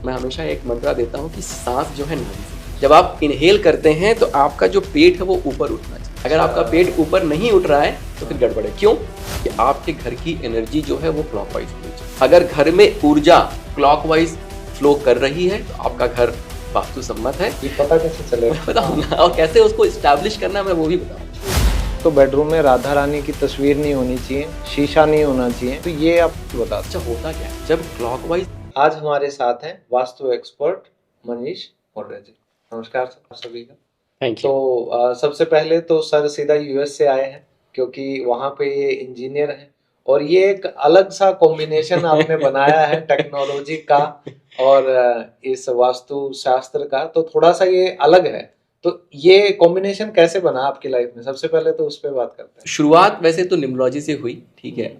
मैं हमेशा एक मंत्रा देता हूँ कि सांस जो है नाड़ी से, जब आप इनहेल करते हैं तो आपका जो पेट है वो ऊपर उठना चाहिए। अगर आपका पेट ऊपर नहीं उठ रहा है तो फिर गड़बड़ है। क्यों? कि आपके घर की एनर्जी जो है वो क्लॉकवाइज होनी चाहिए। अगर घर में ऊर्जा क्लॉकवाइज फ्लो कर रही है तो आपका घर वास्तु सम्मत है। ये पता कैसे चलेगा? बताऊंगा, और कैसे उसको इस्टेब्लिश करना मैं वो भी बताऊंगा। तो बेडरूम में राधा रानी की तस्वीर नहीं होनी चाहिए, शीशा नहीं होना चाहिए, तो ये आप बता। अच्छा, होता क्या है जब क्लॉकवाइज। आज हमारे साथ हैं वास्तु एक्सपर्ट मनीष मोर्रे जी। नमस्कार सर सभी का। Thank you. तो सबसे पहले तो सर सीधा यूएस से आए हैं क्योंकि वहाँ पे ये इंजीनियर हैं और ये एक अलग सा कॉम्बिनेशन आपने बनाया है टेक्नोलॉजी का और इस वास्तु शास्त्र का, तो थोड़ा सा ये अलग है। तो ये कॉम्बिनेशन कैसे बना आपकी लाइफ में? सबसे पहले तो उस पर बात करते हैं। शुरुआत वैसे तो न्यूमरोलॉजी से हुई, ठीक है।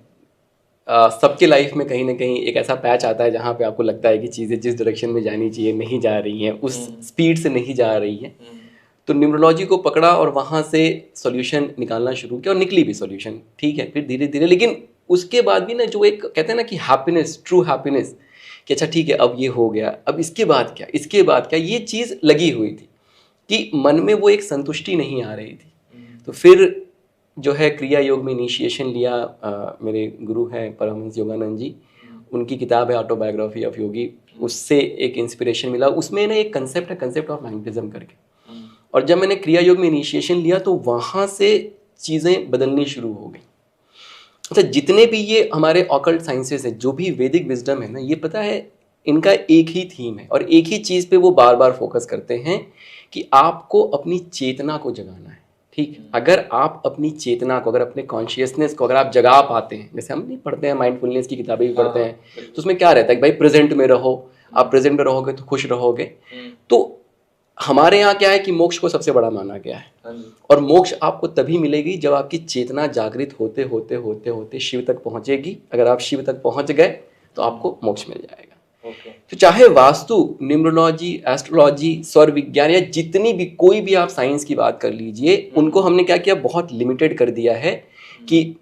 सबके लाइफ में कहीं ना कहीं एक ऐसा पैच आता है जहाँ पे आपको लगता है कि चीज़ें जिस डायरेक्शन में जानी चाहिए नहीं जा रही हैं, उस स्पीड से नहीं जा रही हैं। तो न्यूमरोलॉजी को पकड़ा और वहाँ से सॉल्यूशन निकालना शुरू किया और निकली भी सॉल्यूशन, ठीक है। फिर धीरे धीरे, लेकिन उसके बाद भी ना जो एक कहते हैं ना कि हैप्पीनेस, ट्रू हैप्पीनेस, कि अच्छा ठीक है अब ये हो गया, अब इसके बाद क्या, इसके बाद क्या, ये चीज़ लगी हुई थी कि मन में वो एक संतुष्टि नहीं आ रही थी। तो फिर जो है क्रिया योग में इनिशिएशन लिया। मेरे गुरु हैं परमहंस योगानंद जी, उनकी किताब है ऑटोबायोग्राफी ऑफ योगी, उससे एक इंस्पिरेशन मिला। उसमें ना एक कंसेप्ट है, कंसेप्ट ऑफ मैग्नेटिज्म करके। और जब मैंने क्रिया योग में इनिशिएशन लिया तो वहाँ से चीज़ें बदलनी शुरू हो गई। अच्छा, जितने भी ये हमारे ऑकल्ट साइंसेस है, जो भी वैदिक विजडम है ना, ये पता है इनका एक ही थीम है और एक ही चीज़ पे वो बार बार फोकस करते हैं कि आपको अपनी चेतना को जगाना है। ठीक, अगर आप अपनी चेतना को, अगर अपने कॉन्शियसनेस को अगर आप जगा पाते हैं, जैसे हम नहीं पढ़ते हैं माइंडफुलनेस की किताबें भी पढ़ते हैं, तो उसमें क्या रहता है कि भाई प्रेजेंट में रहो, आप प्रेजेंट में रहोगे तो खुश रहोगे। तो हमारे यहाँ क्या है कि मोक्ष को सबसे बड़ा माना गया है, और मोक्ष आपको तभी मिलेगी जब आपकी चेतना जागृत होते होते होते होते शिव तक पहुंचेगी। अगर आप शिव तक पहुंच गए तो आपको मोक्ष मिल जाएगा। तो चाहे वास्तु, न्यूमरोलॉजी, एस्ट्रोलॉजी, सौर विज्ञान या जितनी भी कोई भी आप साइंस की बात कर लीजिए, उनको हमने क्या किया, बहुत लिमिटेड कर दिया है कि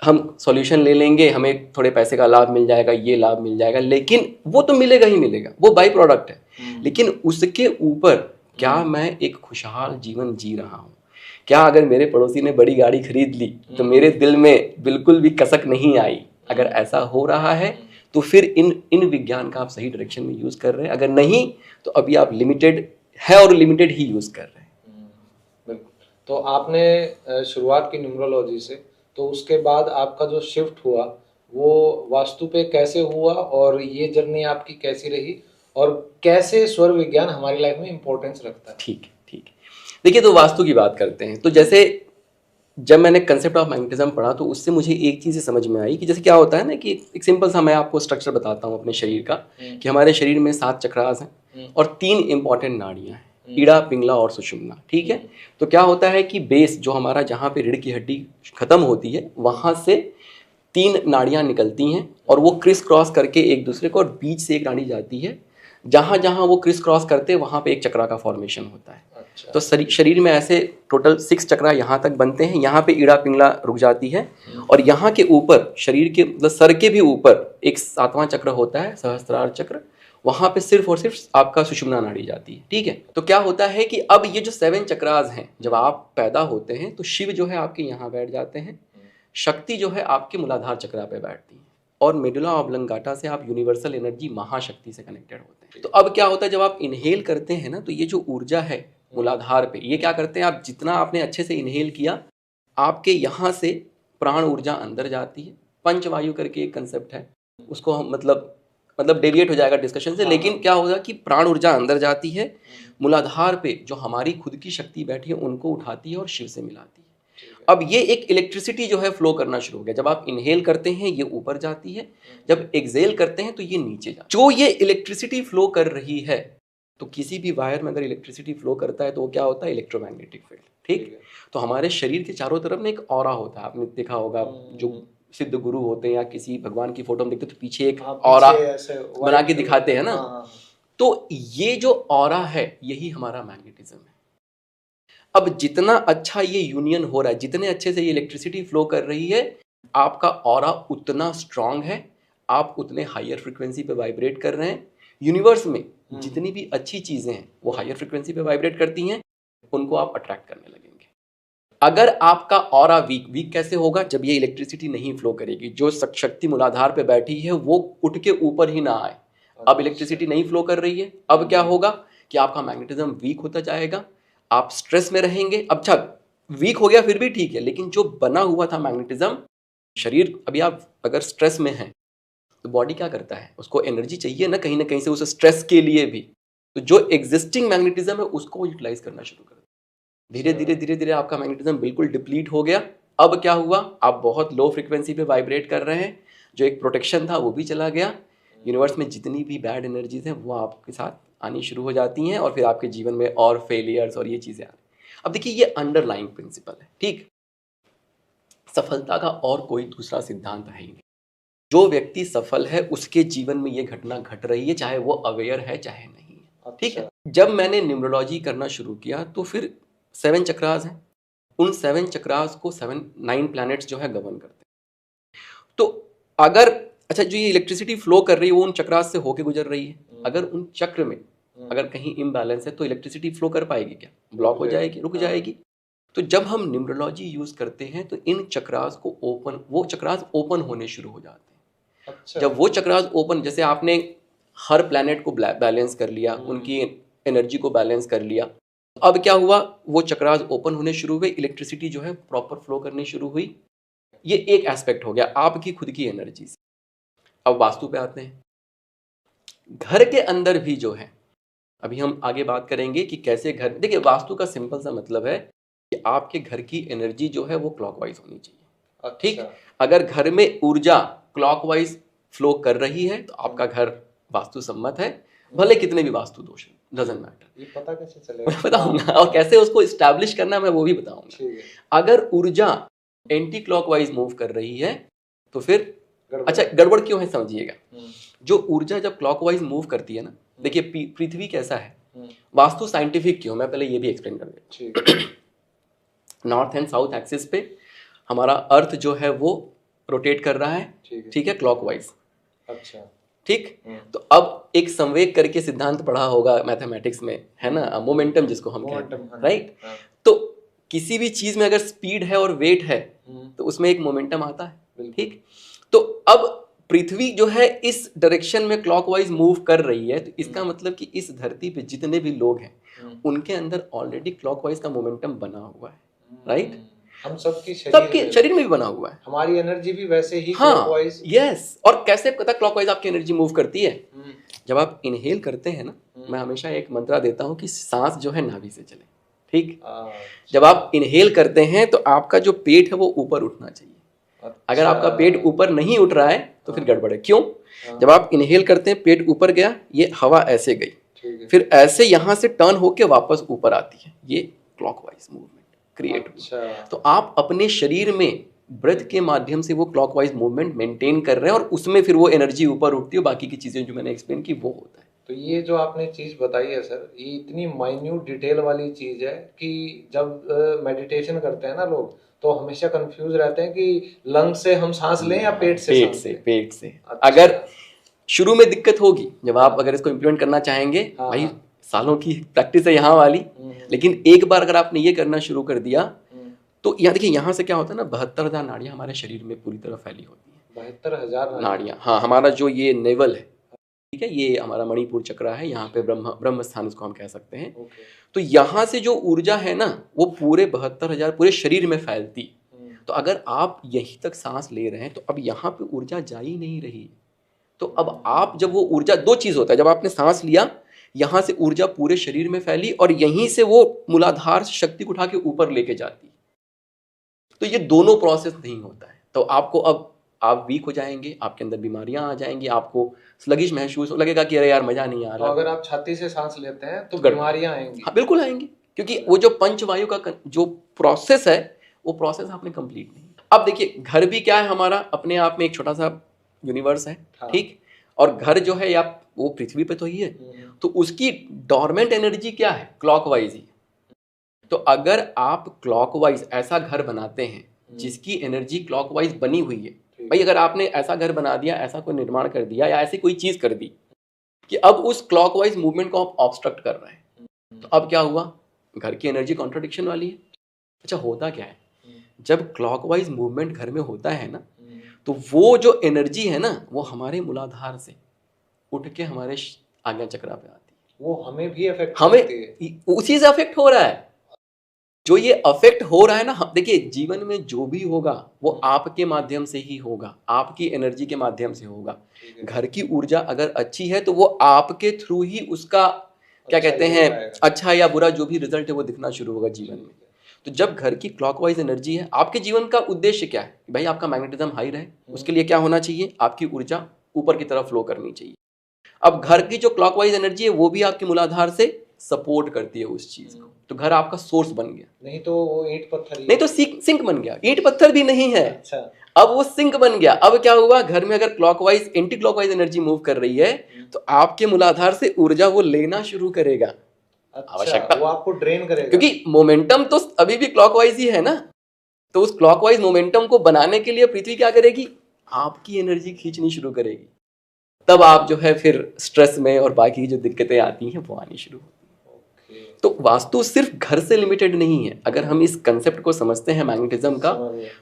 हम सॉल्यूशन ले लेंगे, हमें थोड़े पैसे का लाभ मिल जाएगा, ये लाभ मिल जाएगा, लेकिन वो तो मिलेगा ही मिलेगा, वो बाई प्रोडक्ट है। लेकिन उसके ऊपर क्या मैं एक खुशहाल जीवन जी रहा हूँ? क्या अगर मेरे पड़ोसी ने बड़ी गाड़ी खरीद ली तो मेरे दिल में बिल्कुल भी कसक नहीं आई? अगर ऐसा हो रहा है तो फिर इन विज्ञान का आप सही डायरेक्शन में यूज कर रहे हैं। अगर नहीं तो अभी आप लिमिटेड है और लिमिटेड ही यूज कर रहे हैं। बिल्कुल। तो आपने शुरुआत की न्यूमरोलॉजी से, तो उसके बाद आपका जो शिफ्ट हुआ वो वास्तु पे कैसे हुआ और ये जर्नी आपकी कैसी रही और कैसे स्वर विज्ञान हमारी लाइफ में इंपॉर्टेंस रखता है? ठीक है, ठीक है। देखिए, तो वास्तु की बात करते हैं। तो जैसे जब मैंने कंसेप्ट ऑफ मैग्नेटिज्म पढ़ा तो उससे मुझे एक चीज़ समझ में आई कि जैसे क्या होता है ना कि एक सिंपल सा मैं आपको स्ट्रक्चर बताता हूँ अपने शरीर का, कि हमारे शरीर में 7 चक्रास हैं और 3 इंपॉर्टेंट नाड़ियाँ हैं, ईड़ा, पिंगला और सुषुम्ना। ठीक है। तो क्या होता है कि बेस जो हमारा, जहाँ पे रीढ़ की हड्डी खत्म होती है, वहाँ से 3 नाड़ियाँ निकलती हैं और वो क्रिस क्रॉस करके एक दूसरे को, और बीच से एक नाड़ी जाती है। जहाँ जहाँ वो क्रिस क्रॉस करते हैं वहाँ पे एक चक्रा का फॉर्मेशन होता है। अच्छा। तो शरीर में ऐसे टोटल 6 चक्रा यहाँ तक बनते हैं। यहाँ पे ईड़ा पिंगला रुक जाती है और यहाँ के ऊपर, शरीर के मतलब सर के भी ऊपर एक 7वां चक्र होता है, सहस्त्रार चक्र। वहाँ पे सिर्फ और सिर्फ आपका सुषुम्ना नाड़ी जाती है। ठीक है। तो क्या होता है कि अब ये जो 7 चक्रास हैं, जब आप पैदा होते हैं तो शिव जो है आपके यहाँ बैठ जाते हैं, शक्ति जो है आपके मूलाधार चक्रा पे बैठती है, और मेडुला ऑब्लंगाटा से आप यूनिवर्सल एनर्जी महाशक्ति से कनेक्टेड होते हैं। तो अब क्या होता है, जब आप इनहेल करते हैं ना, तो ये जो ऊर्जा है मूलाधार पे, ये क्या करते हैं, आप जितना आपने अच्छे से इनहेल किया, आपके यहाँ से प्राण ऊर्जा अंदर जाती है। पंचवायु करके एक कंसेप्ट है, उसको हम मतलब डेविएट हो जाएगा डिस्कशन से, लेकिन क्या होगा कि प्राण ऊर्जा अंदर जाती है, मूलाधार पे जो हमारी खुद की शक्ति बैठी है उनको उठाती है और शिव से मिलाती है। अब ये एक इलेक्ट्रिसिटी जो है फ्लो करना शुरू हो गया। जब आप इनहेल करते हैं ये ऊपर जाती है, जब एक्सहेल करते हैं तो ये नीचे जाती है। जो ये इलेक्ट्रिसिटी फ्लो कर रही है, तो किसी भी वायर में अगर इलेक्ट्रिसिटी फ्लो करता है तो वो क्या होता है, इलेक्ट्रोमैग्नेटिक फील्ड। ठीक। तो हमारे शरीर के चारों तरफ ना एक ऑरा होता है, आपने देखा होगा, जो सिद्ध गुरु होते हैं या किसी भगवान की फोटो में देखते तो पीछे एक ऑरा बना के दिखाते हैं ना। तो ये जो ऑरा है यही हमारा मैग्नेटिज्म है। अब जितना अच्छा ये यूनियन हो रहा है, जितने अच्छे से ये इलेक्ट्रिसिटी फ्लो कर रही है, आपका ऑरा उतना स्ट्रांग है, आप उतने हायर फ्रीक्वेंसी पे वाइब्रेट कर रहे हैं। यूनिवर्स में जितनी भी अच्छी चीजें हैं वो हायर फ्रिक्वेंसी पे वाइब्रेट करती हैं, उनको आप अट्रैक्ट करने लगेंगे। अगर आपका ऑरा वीक कैसे होगा? जब ये इलेक्ट्रिसिटी नहीं फ्लो करेगी, जो शक्ति मूलाधार पे बैठी है वो उठ के ऊपर ही ना आए। अब इलेक्ट्रिसिटी नहीं फ्लो कर रही है, अब क्या होगा कि आपका मैग्नेटिज्म वीक होता जाएगा, आप स्ट्रेस में रहेंगे। अच्छा, वीक हो गया फिर भी ठीक है, लेकिन जो बना हुआ था मैग्नेटिज्म शरीर, अभी आप अगर स्ट्रेस में हैं तो बॉडी क्या करता है, उसको एनर्जी चाहिए ना कहीं से उस स्ट्रेस के लिए भी, तो जो एग्जिस्टिंग मैग्नेटिज्म है उसको यूटिलाइज करना शुरू कर। धीरे धीरे आपका मैग्नेटिज्म बिल्कुल डिप्लीट हो गया। अब क्या हुआ, आप बहुत लो फ्रीक्वेंसी पे वाइब्रेट कर रहे हैं, जो एक प्रोटेक्शन था वो भी चला गया। यूनिवर्स में जितनी भी बैड एनर्जीज हैं वो आपके साथ आनी शुरू हो जाती हैं और फिर आपके जीवन में और फेलियर्स और ये चीज़ें आ रही। अब देखिए, ये अंडरलाइंग प्रिंसिपल है, ठीक। सफलता का और कोई दूसरा सिद्धांत है ही नहीं। जो व्यक्ति सफल है उसके जीवन में ये घटना घट रही है, चाहे वो अवेयर है चाहे नहीं है, ठीक है। जब मैंने न्यूमरोलॉजी करना शुरू किया तो फिर 7 चक्रास हैं, उन 7 चक्रास को 9 प्लैनेट्स जो है गवर्न करते हैं। तो अगर अच्छा, जो ये इलेक्ट्रिसिटी फ्लो कर रही है वो उन चक्रास से होके गुजर रही है, अगर उन चक्र में अगर कहीं इम्बैलेंस है तो इलेक्ट्रिसिटी फ्लो कर पाएगी क्या? ब्लॉक हो जाएगी, रुक जाएगी। तो जब हम न्यूमरोलॉजी यूज करते हैं तो इन चक्रास को वो चक्रास ओपन होने शुरू हो जाते हैं। अच्छा। जब वो चक्रास ओपन, जैसे आपने हर प्लैनेट को बैलेंस कर लिया, उनकी एनर्जी को बैलेंस कर लिया, अब क्या हुआ, वो चक्रास ओपन होने शुरू हुए, इलेक्ट्रिसिटी जो है प्रॉपर फ्लो करनी शुरू हुई। ये एक एस्पेक्ट हो गया आपकी खुद की एनर्जी से। अब वास्तु पे आते हैं। घर के अंदर भी जो है, अभी हम आगे बात करेंगे कि कैसे घर, देखिए वास्तु का सिंपल सा मतलब है कि आपके घर की एनर्जी जो है वो क्लॉकवाइज होनी चाहिए। अच्छा। ठीक, अगर घर में ऊर्जा क्लॉकवाइज फ्लो कर रही है तो आपका घर वास्तु सम्मत है, भले कितने भी वास्तु दोष, डजंट मैटर। ये पता कैसे चलेगा? मैं बताऊंगा, और कैसे उसको इस्टेब्लिश करना मैं वो भी बताऊंगा। अगर ऊर्जा एंटी क्लॉकवाइज मूव कर रही है तो फिर अच्छा, गड़बड़ क्यों है समझिएगा। जो ऊर्जा जब क्लॉकवाइज मूव करती है ना, देखिए पृथ्वी कैसा है, वास्तु साइंटिफिक क्यों, मैं पहले ये भी एक्सप्लेन कर देता। नॉर्थ एंड साउथ एक्सिस पे हमारा अर्थ जो है वो रोटेट कर रहा है, ठीक है, क्लॉकवाइज। अच्छा, ठीक। तो अब एक संवेग करके सिद्धांत पढ़ा होगा मैथमेटिक्स में, है ना, मोमेंटम जिसको हम कहते हैं, राइट। तो किसी भी चीज में अगर स्पीड है और वेट है तो उसमें एक मोमेंटम आता है, ठीक। तो अब पृथ्वी जो है इस डायरेक्शन में क्लॉकवाइज मूव कर रही है, तो इसका मतलब कि इस धरती पे जितने भी लोग हैं उनके अंदर ऑलरेडी क्लॉकवाइज का मोमेंटम बना हुआ है, राइट। हम सबके शरीर में भी बना हुआ है, हमारी एनर्जी भी वैसे ही क्लॉकवाइज। यस। और कैसे पता क्लॉकवाइज आपकी एनर्जी मूव करती है? जब आप इनहेल करते हैं ना, मैं हमेशा एक मंत्र देता हूँ कि सांस जो है नाभि से चले, ठीक। जब आप इनहेल करते हैं तो आपका जो पेट है वो ऊपर उठना चाहिए। अगर आपका पेट ऊपर नहीं उठ रहा है तो फिर गड़बड़ है। क्यों? जब आप इनहेल करते हैं पेट ऊपर गया, ये हवा ऐसे गई, फिर ऐसे यहां से टर्न होके वापस ऊपर आती है, ये क्लॉकवाइज मूवमेंट क्रिएट हुआ। तो आप अपने शरीर में ब्रेथ के माध्यम से वो क्लॉकवाइज मूवमेंट मेंटेन कर रहे हैं और उसमें फिर वो एनर्जी ऊपर उठती है, बाकी की चीजें जो मैंने एक्सप्लेन की वो होता है। तो ये जो आपने चीज बताई है सर, ये इतनी माइन्यूट डिटेल वाली चीज है कि जब मेडिटेशन करते हैं ना लोग, तो हमेशा कंफ्यूज रहते हैं कि लंग से हम सांस लें या पेट से? पेट से। अच्छा। अगर शुरू में दिक्कत होगी, जब आप अगर इसको इम्प्लीमेंट करना चाहेंगे, भाई सालों की प्रैक्टिस है यहाँ वाली, लेकिन एक बार अगर आपने ये करना शुरू कर दिया तो यहाँ देखिए, यहाँ से क्या होता है ना, 72,000 नाड़ियाँ हमारे शरीर में पूरी तरह फैली होती हैं। 72,000 नाड़ियाँ, हाँ। हमारा जो ये नेवल है, ठीक है, ये हमारा मणिपुर चक्र है, यहाँ पे ब्रह्म स्थान इसको हम कह सकते हैं। तो यहाँ से जो ऊर्जा है ना वो पूरे 72,000 पूरे शरीर में फैलती। तो अगर आप यहीं तक सांस ले रहे हैं तो अब यहाँ पे ऊर्जा जा ही नहीं रही। तो अब आप जब वो ऊर्जा, दो चीज होता है, जब आपने सांस लिया यहाँ से ऊर्जा पूरे शरीर में फैली और यहीं से वो मूलाधार से शक्ति को उठा के ऊपर लेके जाती। तो ये दोनों प्रोसेस नहीं होता है। तो आपको अब आप वीक हो जाएंगे, आपके अंदर बीमारियां आ जाएंगी, आपको स्लगिश महसूस लगेगा कि अरे यार मजा नहीं आ रहा। तो अगर आप छाती से सांस लेते हैं तो बीमारियां आएंगी? हाँ बिल्कुल आएंगी, क्योंकि वो जो पंचवायु का जो प्रोसेस है वो प्रोसेस आपने कंप्लीट नहीं। अब देखिए, घर भी क्या है हमारा, अपने आप में एक छोटा सा यूनिवर्स है, ठीक। और घर जो है या वो पृथ्वी पे तो ही है, तो उसकी डोरमेंट एनर्जी क्या है? क्लॉकवाइज ही। तो अगर आप क्लॉकवाइज ऐसा घर बनाते हैं जिसकी एनर्जी क्लॉकवाइज बनी हुई है, भाई अगर आपने ऐसा घर बना दिया, ऐसा कोई निर्माण कर दिया या ऐसी कोई चीज कर दी कि अब उस क्लॉकवाइज मूवमेंट को आप ऑब्स्ट्रक्ट कर रहे हैं। तो अब क्या हुआ, घर की एनर्जी कॉन्ट्रडिक्शन वाली है। अच्छा, होता क्या है, जब क्लॉकवाइज मूवमेंट घर में होता है ना, तो वो जो एनर्जी है ना, वो हमारे मूलाधार से उठ के हमारे आज्ञा चक्रा पे आती है, वो हमें भी अफेक्ट हमें करती है। उसी से अफेक्ट हो रहा है। जो ये अफेक्ट हो रहा है ना, देखिए जीवन में जो भी होगा वो आपके माध्यम से ही होगा, आपकी एनर्जी के माध्यम से होगा। घर की ऊर्जा अगर अच्छी है तो वो आपके थ्रू ही उसका क्या कहते हैं, अच्छा या बुरा जो भी रिजल्ट है वो दिखना शुरू होगा जीवन में। तो जब घर की क्लॉकवाइज एनर्जी है, आपके जीवन का उद्देश्य क्या है, भाई आपका मैग्नेटिज्म हाई रहे, उसके लिए क्या होना चाहिए, आपकी ऊर्जा ऊपर की तरफ फ्लो करनी चाहिए। अब घर की जो क्लॉकवाइज एनर्जी है वो भी आपके मूलाधार से सपोर्ट करती है उस चीज को, तो घर आपका सोर्स बन गया। नहीं तो वो ईंट पत्थर, नहीं तो सिंक बन गया, ईंट पत्थर भी नहीं है। अच्छा, अब वो सिंक बन गया। अब क्या हुआ, घर में अगर clockwise anti clockwise energy move कर रही है तो आपके मूलाधार से ऊर्जा वो लेना शुरू करेगा। अच्छा, आवश्यकता, वो आपको ड्रेन करेगा, क्योंकि मोमेंटम तो अभी भी क्लॉकवाइज ही है ना। तो उस क्लॉकवाइज मोमेंटम को बनाने के लिए पृथ्वी क्या करेगी, आपकी एनर्जी खींचनी शुरू करेगी। तब आप जो है फिर स्ट्रेस में और बाकी जो दिक्कतें आती हैं वो आनी शुरू होती हैं। तो वास्तु सिर्फ घर से लिमिटेड नहीं है। अगर हम इस कंसेप्ट को समझते हैं मैग्नेटिज्म का,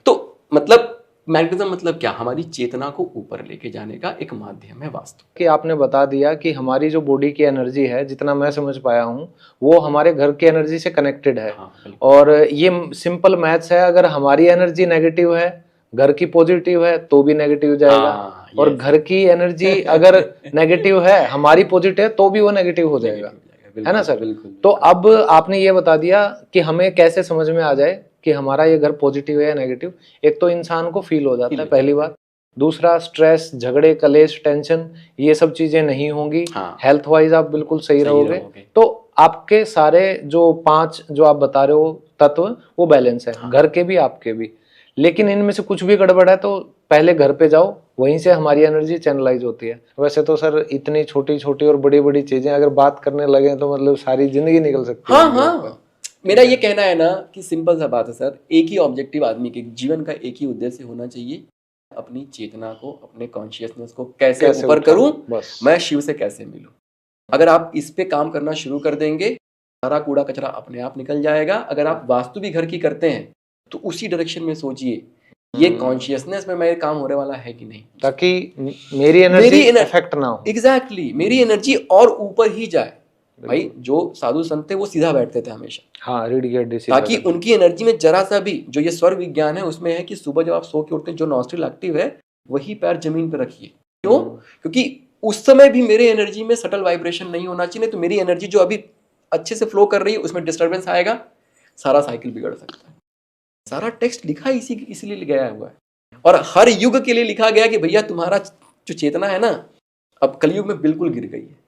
तो मतलब मैग्नेटिज्म मतलब क्या, हमारी चेतना को ऊपर लेके जाने का एक माध्यम है वास्तु। कि आपने बता दिया कि हमारी जो बॉडी की एनर्जी है, जितना मैं समझ पाया हूँ, वो हमारे घर की एनर्जी से कनेक्टेड है। हाँ, और ये सिंपल मैथ्स है, अगर हमारी एनर्जी नेगेटिव है, घर की पॉजिटिव है तो भी नेगेटिव जाएगा। और घर की एनर्जी अगर नेगेटिव है, हमारी पॉजिटिव है तो भी वो नेगेटिव हो जाएगा, है ना सर? तो अब आपने ये बता दिया कि हमें कैसे समझ में आ जाए कि हमारा ये घर पॉजिटिव है या नेगेटिव। एक तो इंसान को फील हो जाता है, पहली बात। दूसरा, स्ट्रेस, झगड़े, कलेश, टेंशन, ये सब चीजें नहीं होंगी। हेल्थ वाइज आप बिल्कुल सही रहोगे। तो आपके सारे जो 5 जो आप बता रहे हो तत्व, वो बैलेंस है, घर के भी आपके भी। लेकिन इनमें से कुछ भी गड़बड़ है तो पहले घर पे जाओ, वहीं से हमारी एनर्जी चैनलाइज होती है। वैसे तो सर इतनी छोटी छोटी और बड़ी बड़ी चीजें अगर बात करने लगे तो मतलब सारी जिंदगी निकल सकती है। हाँ, मेरा ये कहना है ना कि सिंपल सा बात है सर, एक ही ऑब्जेक्टिव आदमी के जीवन का, एक ही उद्देश्य होना चाहिए, अपनी चेतना को, अपने कॉन्शियसनेस को कैसे ऊपर करूं, मैं शिव से कैसे मिलूं। अगर आप इस पे काम करना शुरू कर देंगे, सारा कूड़ा कचरा अपने आप निकल जाएगा। अगर आप वास्तु भी घर की करते हैं तो उसी डायरेक्शन में सोचिए, ये कॉन्शियसनेस में मेरे काम होने वाला है कि नहीं, ताकि मेरी एनर्जी इफेक्ट ना हो। एग्जैक्टली, मेरी एनर्जी और ऊपर ही जाए। भाई जो साधु संत थे वो सीधा बैठते थे हमेशा, हाँ, रीड गेट, ताकि उनकी एनर्जी में जरा सा भी, जो ये स्वर विज्ञान है उसमें है कि सुबह जब आप सो के उठते हैं, जो नॉस्ट्रिल एक्टिव है वही पैर जमीन पे रखिए। क्यों? क्योंकि उस समय भी मेरे एनर्जी में सटल वाइब्रेशन नहीं होना चाहिए, तो मेरी एनर्जी जो अभी अच्छे से फ्लो कर रही है उसमें डिस्टर्बेंस आएगा, सारा साइकिल बिगड़ सकता है। सारा टेक्स्ट लिखा इसीलिए गया हुआ है, और हर युग के लिए लिखा गया कि भैया तुम्हारा जो चेतना है ना, अब कलयुग में बिल्कुल गिर गई है।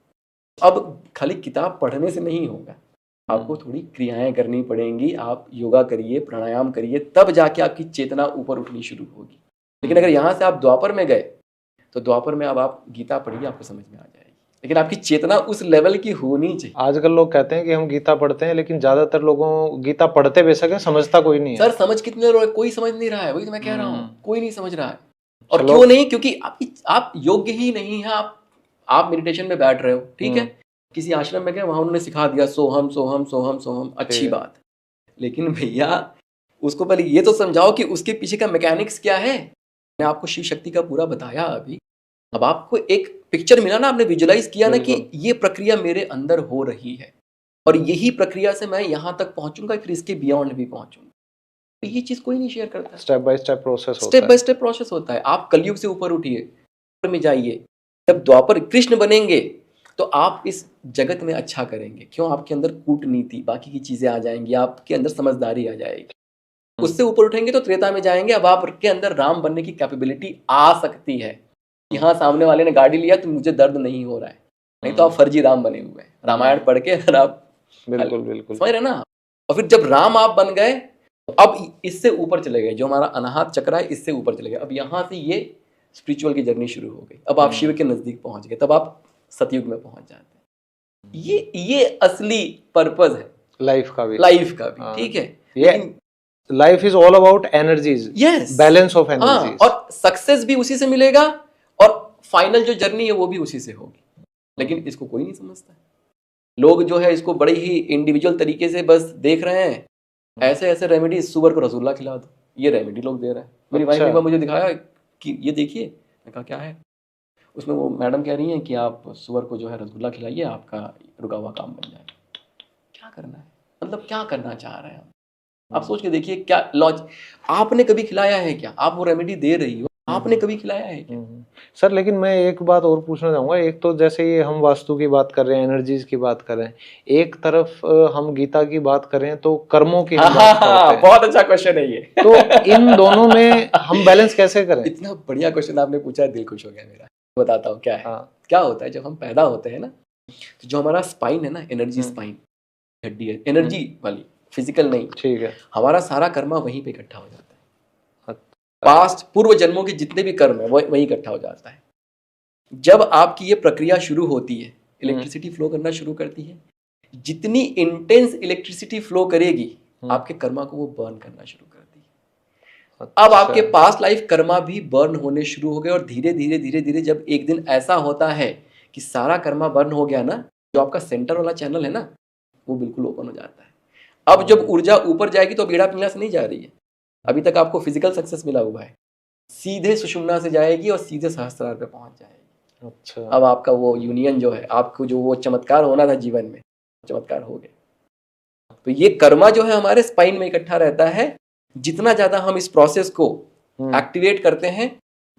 अब खाली किताब पढ़ने से नहीं होगा, आपको थोड़ी क्रियाएं करनी पड़ेंगी। आप योगा करिए, प्राणायाम करिए, तब जाके आपकी चेतना ऊपर उठनी शुरू होगी। लेकिन अगर यहाँ से आप द्वापर में गए तो द्वापर में अब आप गीता पढ़िए, आपको समझ में आ जाएगी, लेकिन आपकी चेतना उस लेवल की होनी चाहिए। आजकल लोग कहते हैं कि हम गीता पढ़ते हैं, लेकिन ज्यादातर लोगों गीता पढ़ते बेशक है, समझता कोई नहीं है। सर समझ कितने लोग, कोई समझ नहीं रहा है, वही तो मैं कह रहा हूँ, कोई नहीं समझ रहा है। और क्यों नहीं? क्योंकि आप योग्य ही नहीं है। आप मेडिटेशन में बैठ रहे हो, ठीक है, किसी आश्रम में गए, वहां उन्होंने सिखा दिया सोहम सोहम सोहम सोहम, अच्छी बात, लेकिन भैया उसको पहले ये तो समझाओ कि उसके पीछे का मैकेनिक्स क्या है। मैंने आपको शिव शक्ति का पूरा बताया अभी। अब आपको एक पिक्चर मिला ना, आपने विजुअलाइज किया ना कि ये प्रक्रिया मेरे अंदर हो रही है, और यही प्रक्रिया से मैं यहाँ तक पहुंचूंगा, फिर इसके बियॉन्ड भी पहुंचूंगा। तो ये चीज कोई नहीं शेयर करता। स्टेप बाय स्टेप प्रोसेस होता है। आप कलयुग से ऊपर उठिए, ऊपर में जाइए, जब द्वापर कृष्ण बनेंगे तो आप इस जगत में अच्छा करेंगे। क्यों? आपके अंदर कूटनीति, बाकी की चीजें आ जाएंगी, आपके अंदर समझदारी आ जाएगी। उससे ऊपर उठेंगे तो त्रेता में जाएंगे, अब आपके अंदर राम बनने की कैपेबिलिटी आ सकती है। यहाँ सामने वाले ने गाड़ी लिया तो मुझे दर्द नहीं हो रहा है, नहीं तो आप फर्जी राम बने हुए हैं। रामायण पढ़ के अगर आप बिल्कुल समझ रहे ना। और फिर जब राम आप बन गए तो अब इससे ऊपर चले गए, जो हमारा अनाहत चक्र है इससे ऊपर चले गए। अब यहाँ से ये स्पिरिचुअल की जर्नी शुरू हो गई। अब आप शिव के नजदीक पहुंच गए, तब आप सतयुग में पहुंच जाते हैं। ये असली पर्पस है लाइफ का भी, ठीक है। लेकिन life is all about energies, yes, balance of energies, और सक्सेस भी उसी से मिलेगा, और फाइनल जो जर्नी है वो भी उसी से होगी। लेकिन इसको कोई नहीं समझता। लोग जो है इसको बड़े ही इंडिविजुअल तरीके से बस देख रहे हैं। ऐसे ऐसे रेमेडी, सुअर को रसगुल्ला खिला दो, ये रेमेडी लोग दे रहे हैं। मेरी वाइफ ने मुझे दिखाया कि ये देखिए, मैं कहा क्या है, उसमें वो मैडम कह रही हैं कि आप सुअर को जो है रसगुल्ला खिलाइए, आपका रुका हुआ काम बन जाएगा। क्या करना है, मतलब क्या करना चाह रहे हैं आप सोच के देखिए, क्या लॉज, आपने कभी खिलाया है क्या? आप वो रेमेडी दे रही हो, आपने कभी खिलाया है क्या? सर लेकिन मैं एक बात और पूछना चाहूंगा। एक तो जैसे ये हम वास्तु की बात कर रहे हैं, एनर्जीज की बात कर रहे हैं, एक तरफ हम गीता की बात कर रहे हैं तो कर्मों की हम बात करते हैं। बहुत अच्छा क्वेश्चन है ये। तो इन दोनों में हम बैलेंस कैसे करें? इतना बढ़िया क्वेश्चन आपने पूछा है, दिल खुश हो गया मेरा। बताता हूँ क्या है। क्या होता है जब हम पैदा होते हैं ना, तो जो हमारा स्पाइन है ना, एनर्जी स्पाइन, हड्डी है एनर्जी वाली, फिजिकल नहीं, ठीक है, हमारा सारा कर्मा वहीं पे इकट्ठा हो जाता है। पास्ट पूर्व जन्मों के जितने भी कर्म है वो वहीं इकट्ठा हो जाता है। जब आपकी ये प्रक्रिया शुरू होती है, इलेक्ट्रिसिटी फ्लो करना शुरू करती है, जितनी इंटेंस इलेक्ट्रिसिटी फ्लो करेगी, आपके कर्मा को वो बर्न करना शुरू करती है। अब आपके पास्ट लाइफ कर्मा भी बर्न होने शुरू हो गए, और धीरे धीरे धीरे धीरे जब एक दिन ऐसा होता है कि सारा कर्मा बर्न हो गया ना, जो आपका सेंटर वाला चैनल है ना, वो बिल्कुल ओपन हो जाता है। अब जब ऊर्जा ऊपर जाएगी तो बीड़ा पिंगला से नहीं जा रही है। अभी तक आपको फिजिकल सक्सेस मिला हुआ है, सीधे सुषुम्ना से जाएगी और सीधे सहस्त्रार पे पहुंच जाएगी। अच्छा, अब आपका वो यूनियन जो है, आपको जो वो चमत्कार होना था जीवन में, चमत्कार हो गया। तो ये कर्मा जो है हमारे स्पाइन में इकट्ठा रहता है। जितना ज्यादा हम इस प्रोसेस को एक्टिवेट करते हैं,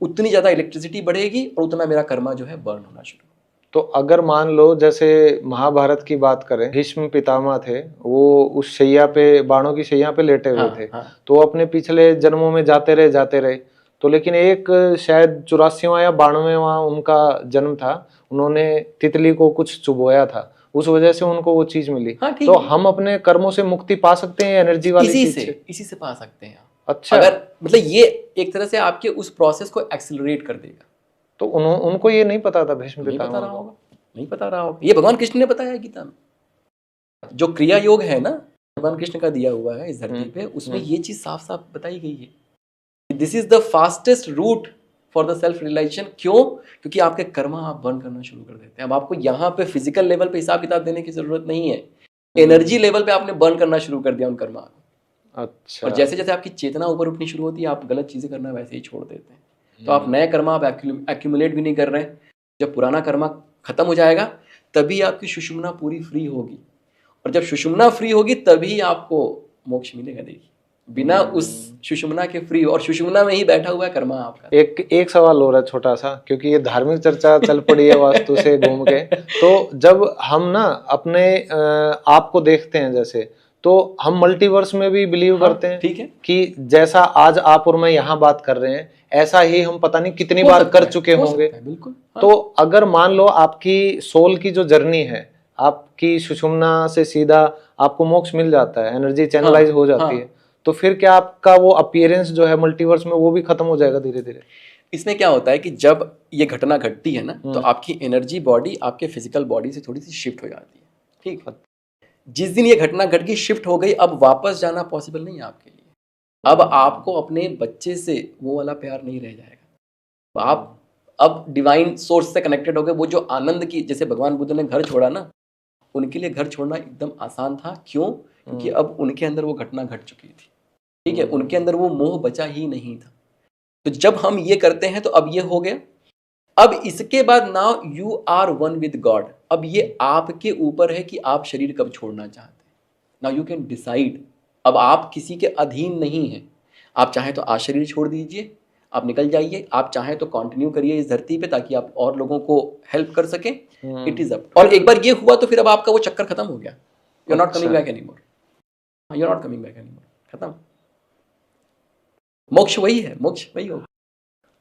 उतनी ज्यादा इलेक्ट्रिसिटी बढ़ेगी और उतना मेरा कर्मा जो है बर्न होना शुरू। तो अगर मान लो जैसे महाभारत की बात करें, भीष्म पितामह थे, वो उस शैया पे, बाणों की शैया पे लेटे हुए थे, तो अपने पिछले जन्मों में जाते रहे, तो लेकिन एक शायद 84वां या 92वां उनका जन्म था, उन्होंने तितली को कुछ चुभोया था, उस वजह से उनको वो चीज मिली। तो हम अपने कर्मों से मुक्ति पा सकते हैं एनर्जी वाली चीज से? इसी से पा सकते हैं। अच्छा, अगर मतलब ये एक तरह से आपके उस प्रोसेस को एक्सेलरेट कर देगा। तो उनको ये नहीं पता था, भीष्म पितामह को नहीं पता रहा होगा। ये भगवान कृष्ण ने बताया गीता में। जो क्रिया योग है ना, भगवान कृष्ण का दिया हुआ है इस धरती पे, उसमें ये चीज साफ साफ बताई गई है। This is the fastest route for the self realization. क्यों? क्योंकि आपके कर्मा आप बर्न करना शुरू कर देते हैं। अब आपको यहाँ पे फिजिकल लेवल पे हिसाब किताब देने की जरूरत नहीं है, एनर्जी लेवल पे आपने बर्न करना शुरू कर दिया उन कर्मा को। अच्छा, और जैसे जैसे आपकी चेतना ऊपर उठनी शुरू होती है, आप गलत चीजें करना वैसे ही छोड़ देते हैं। तो आप नए कर्मा आप एक्यूमुलेट भी नहीं कर रहे हैं। जब पुराना कर्मा खत्म हो जाएगा, तभी आपकी सुषुम्ना पूरी फ्री होगी, और जब सुषुम्ना फ्री होगी तभी आपको मोक्ष मिलेगा। देखिए, बिना उस सुषुम्ना के फ्री, और सुषुम्ना में ही बैठा हुआ है कर्मा आपका। एक सवाल हो रहा है छोटा सा, क्योंकि ये धार्मिक चर्चा चल पड़ी है वास्तु से घूम के। तो जब हम ना अपने आप को देखते हैं, जैसे, तो हम मल्टीवर्स में भी बिलीव करते हैं। ठीक है, कि जैसा आज आप और मैं यहाँ बात कर रहे हैं, ऐसा ही हम पता नहीं कितनी बार कर चुके होंगे। बिल्कुल। तो अगर मान लो आपकी सोल की जो जर्नी है, आपकी सुषुम्ना से सीधा आपको मोक्ष मिल जाता है, एनर्जी चैनलाइज हो जाती है, तो फिर क्या आपका वो अपीयरेंस जो है मल्टीवर्स में वो भी खत्म हो जाएगा धीरे धीरे? इसमें क्या होता है कि जब ये घटना घटती है ना, तो आपकी एनर्जी बॉडी आपके फिजिकल बॉडी से थोड़ी सी शिफ्ट हो जाती है। ठीक, जिस दिन ये घटना घट गई, शिफ्ट हो गई, अब वापस जाना पॉसिबल नहीं है आपके लिए। अब आपको अपने बच्चे से वो वाला प्यार नहीं रह जाएगा। आप अब डिवाइन सोर्स से कनेक्टेड हो गए। वो जो आनंद की, जैसे भगवान बुद्ध ने घर छोड़ा ना, उनके लिए घर छोड़ना एकदम आसान था। क्यों? क्योंकि अब उनके अंदर वो घटना घट चुकी थी। ठीक है, उनके अंदर वो मोह बचा ही नहीं था। तो जब हम ये करते हैं तो अब ये हो गया। अब इसके बाद now you are one with God. अब ये आपके ऊपर है कि आप शरीर कब छोड़ना चाहते हैं। Now you can decide. अब आप किसी के अधीन नहीं हैं। आप चाहे तो आज शरीर छोड़ दीजिए, आप निकल जाइए। आप चाहे तो कंटिन्यू करिए इस धरती पे, ताकि आप और लोगों को हेल्प कर सकें। It is up. और एक बार ये हुआ तो फिर अब आपका वो चक्कर खत्म हो गया। You are not coming back anymore. You are not coming back anymore. खत्म। मोक्ष वही है, मोक्ष वही होगा।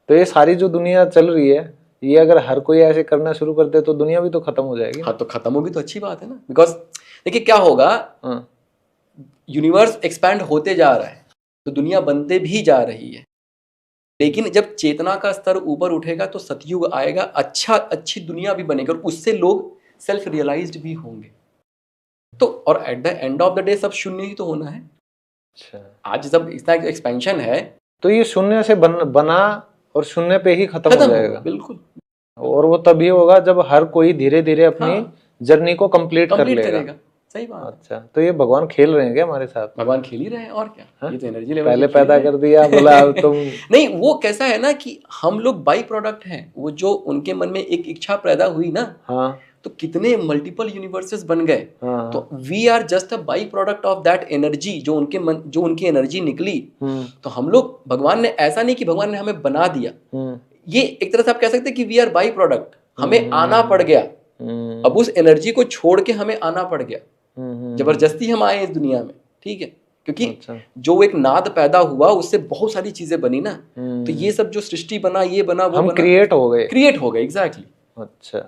तो ये सारी जो दुनिया चल रही है, ये अगर हर कोई ऐसे करना शुरू कर दे तो दुनिया भी तो खत्म हो जाएगी। हाँ, तो खत्म होगी तो अच्छी बात है ना। बिकॉज देखिए क्या होगा, यूनिवर्स एक्सपैंड होते जा रहा है, तो दुनिया बनते भी जा रही है। लेकिन जब चेतना का स्तर ऊपर उठेगा तो सतयुग आएगा, अच्छी दुनिया भी बनेगी, और उससे लोग सेल्फ रियलाइज्ड भी होंगे। तो और at the end of the day सब शून्य ही तो होना है। अच्छा, आज जब इतना एक्सपेंशन है, तो ये शून्य से बना और शून्य पे ही खत्म हो जाएगा। बिल्कुल। और वो तभी होगा जब हर कोई धीरे धीरे अपनी हाँ। जर्नी को कंप्लीट कर कंप्लीट लेगा। करेगा। सही बात है। अच्छा, तो ये भगवान खेल रहे हैं क्या हमारे साथ? भगवान खेल ही रहे हैं और क्या। हाँ? ये तो एनर्जी लेवल पहले पे खेल पैदा रहे हैं। कर दिया, बोला अब तुम नहीं, वो कैसा है ना कि हम लोग बाई प्रोडक्ट हैं। वो जो उनके मन में एक इच्छा पैदा हुई ना, हाँ तो कितने मल्टीपल यूनिवर्सेस बन गए। हाँ तो we are just a by product of that energy, जो उनकी एनर्जी निकली। तो हम लोग, भगवान ने ऐसा नहीं कि भगवान ने हमें बना दिया, ये एक तरह से आप कह सकते हैं कि वी आर बाई प्रोडक्ट। हमें आना पड़ गया, अब उस एनर्जी को छोड़ के हमें आना पड़ गया। जबरदस्ती हम आए इस दुनिया में, ठीक है, क्योंकि अच्छा। जो एक नाद पैदा हुआ उससे बहुत सारी चीजें बनी ना। तो ये सब जो सृष्टि बना, ये बना, वो हम बना, क्रिएट हो गए। एग्जैक्टली। अच्छा,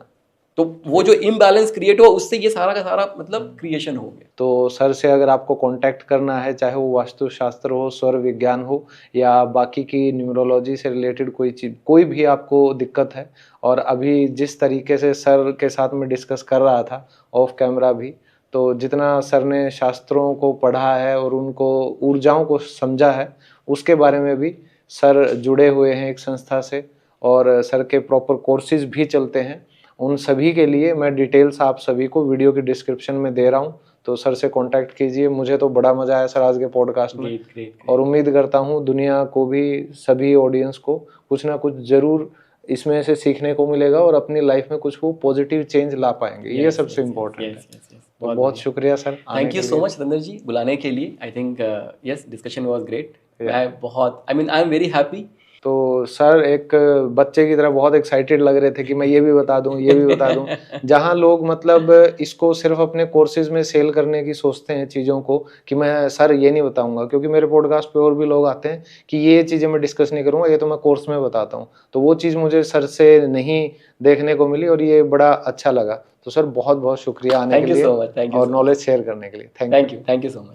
तो वो जो इम्बैलेंस क्रिएट हुआ, उससे ये सारा का सारा मतलब क्रिएशन हो गया। तो सर से अगर आपको कांटेक्ट करना है, चाहे वो वास्तुशास्त्र हो, स्वर विज्ञान हो, या बाकी की न्यूरोलॉजी से रिलेटेड कोई चीज, कोई भी आपको दिक्कत है, और अभी जिस तरीके से सर के साथ में डिस्कस कर रहा था ऑफ कैमरा भी, तो जितना सर ने शास्त्रों को पढ़ा है और उनको ऊर्जाओं को समझा है, उसके बारे में भी सर जुड़े हुए हैं एक संस्था से, और सर के प्रॉपर कोर्सेज भी चलते हैं। उन सभी के लिए मैं डिटेल्स आप सभी को वीडियो की डिस्क्रिप्शन में दे रहा हूं, तो सर से कांटेक्ट कीजिए। मुझे तो बड़ा मजा आया सर आज के पॉडकास्ट में। ग्रेट। और उम्मीद करता हूं दुनिया को भी, सभी ऑडियंस को कुछ ना कुछ जरूर इसमें से सीखने को मिलेगा, और अपनी लाइफ में कुछ वो पॉजिटिव चेंज ला पाएंगे। ये सबसे इम्पोर्टेंट है। तो बहुत शुक्रिया sir, thank you so much Randhir ji बुलाने के लिए। I think yes, discussion was great. मैं बहुत, आई एम वेरी हैप्पी। तो सर एक बच्चे की तरह बहुत एक्साइटेड लग रहे थे कि मैं ये भी बता दूं, ये भी बता दूं। जहां लोग मतलब इसको सिर्फ अपने कोर्सेज में सेल करने की सोचते हैं चीज़ों को, कि मैं सर ये नहीं बताऊंगा, क्योंकि मेरे पॉडकास्ट पे और भी लोग आते हैं कि ये चीज़ें मैं डिस्कस नहीं करूंगा, ये तो मैं कोर्स में बताता हूँ। तो वो चीज़ मुझे सर से नहीं देखने को मिली, और ये बड़ा अच्छा लगा। तो सर बहुत बहुत शुक्रिया आने के लिए और नॉलेज शेयर करने के लिए। Thank you so much.